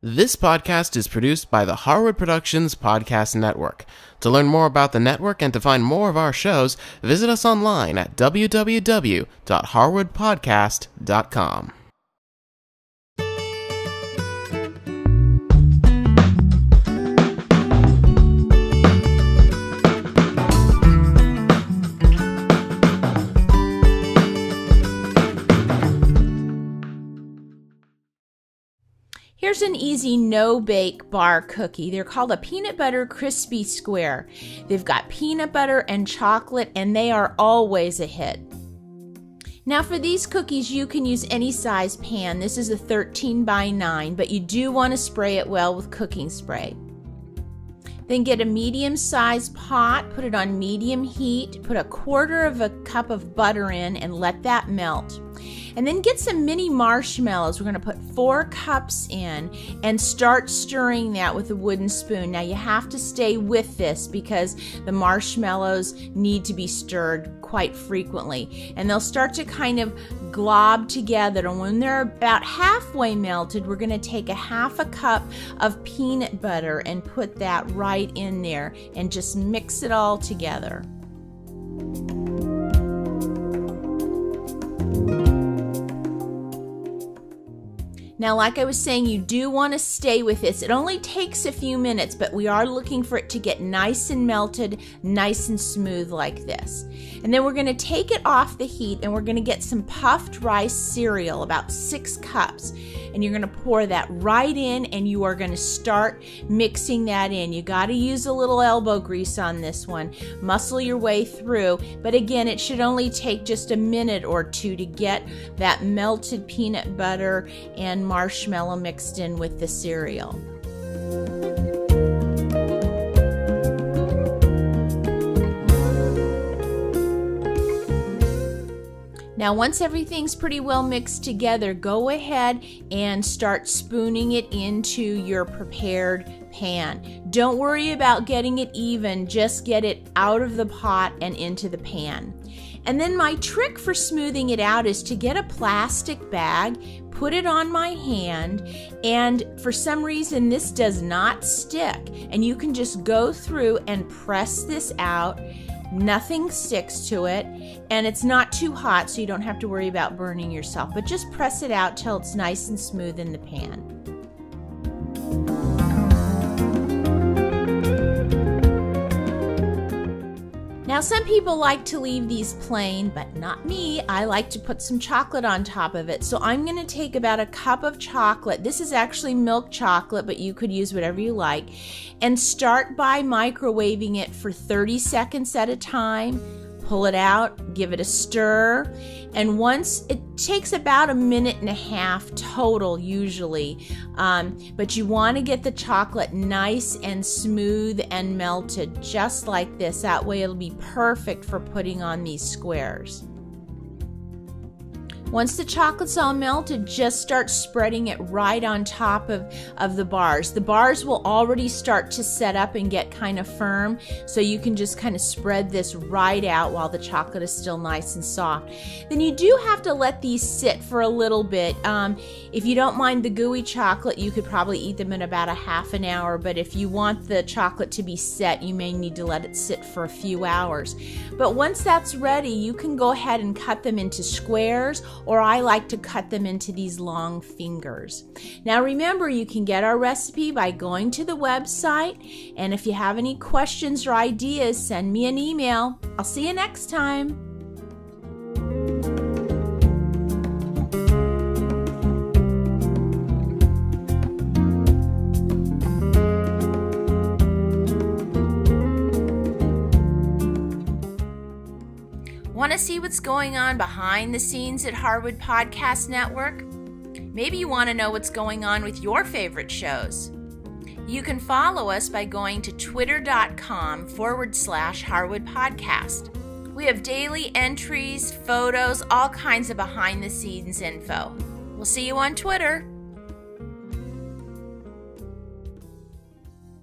This podcast is produced by the Harwood Productions Podcast Network. To learn more about the network and to find more of our shows, visit us online at www.harwoodpodcast.com. Here's an easy no-bake bar cookie. They're called a peanut butter crispy square. They've got peanut butter and chocolate, and they are always a hit. Now for these cookies, you can use any size pan. This is a 13 by 9, but you do want to spray it well with cooking spray. Then get a medium-sized pot, put it on medium heat, put 1/4 cup of butter in and let that melt. And then get some mini marshmallows. We're going to put 4 cups in and start stirring that with a wooden spoon. Now you have to stay with this because the marshmallows need to be stirred quite frequently. And they'll start to kind of glob together. And when they're about halfway melted, we're going to take 1/2 cup of peanut butter and put that right in there and just mix it all together. Now, like I was saying, you do want to stay with this. It only takes a few minutes, but we are looking for it to get nice and melted, nice and smooth like this. And then we're going to take it off the heat and we're going to get some puffed rice cereal, about 6 cups. And you're going to pour that right in and you are going to start mixing that in. You got to use a little elbow grease on this one. Muscle your way through. But again, it should only take just a minute or two to get that melted peanut butter and marshmallow mixed in with the cereal. Now, once everything's pretty well mixed together, go ahead and start spooning it into your prepared pan. Don't worry about getting it even, just get it out of the pot and into the pan. And then my trick for smoothing it out is to get a plastic bag, put it on my hand, and for some reason this does not stick. And you can just go through and press this out. Nothing sticks to it, and it's not too hot, so you don't have to worry about burning yourself. But just press it out till it's nice and smooth in the pan. Now, some people like to leave these plain, but not me. I like to put some chocolate on top of it. So I'm going to take about 1 cup of chocolate. This is actually milk chocolate, but you could use whatever you like. And start by microwaving it for 30 seconds at a time. Pull it out, give it a stir, and once it takes about 1.5 minutes total usually, but you want to get the chocolate nice and smooth and melted just like this. That way it'll be perfect for putting on these squares. Once the chocolate's all melted, just start spreading it right on top of the bars. The bars will already start to set up and get kind of firm, so you can just kind of spread this right out while the chocolate is still nice and soft. Then you do have to let these sit for a little bit. If you don't mind the gooey chocolate, you could probably eat them in about 1/2 hour, but if you want the chocolate to be set, you may need to let it sit for a few hours. But once that's ready, you can go ahead and cut them into squares, or I like to cut them into these long fingers. Now remember, you can get our recipe by going to the website, and if you have any questions or ideas, send me an email. I'll see you next time. Want to see what's going on behind the scenes at Harwood Podcast Network? Maybe you want to know what's going on with your favorite shows. You can follow us by going to twitter.com/Harwood Podcast. We have daily entries, photos, all kinds of behind the scenes info. We'll see you on Twitter.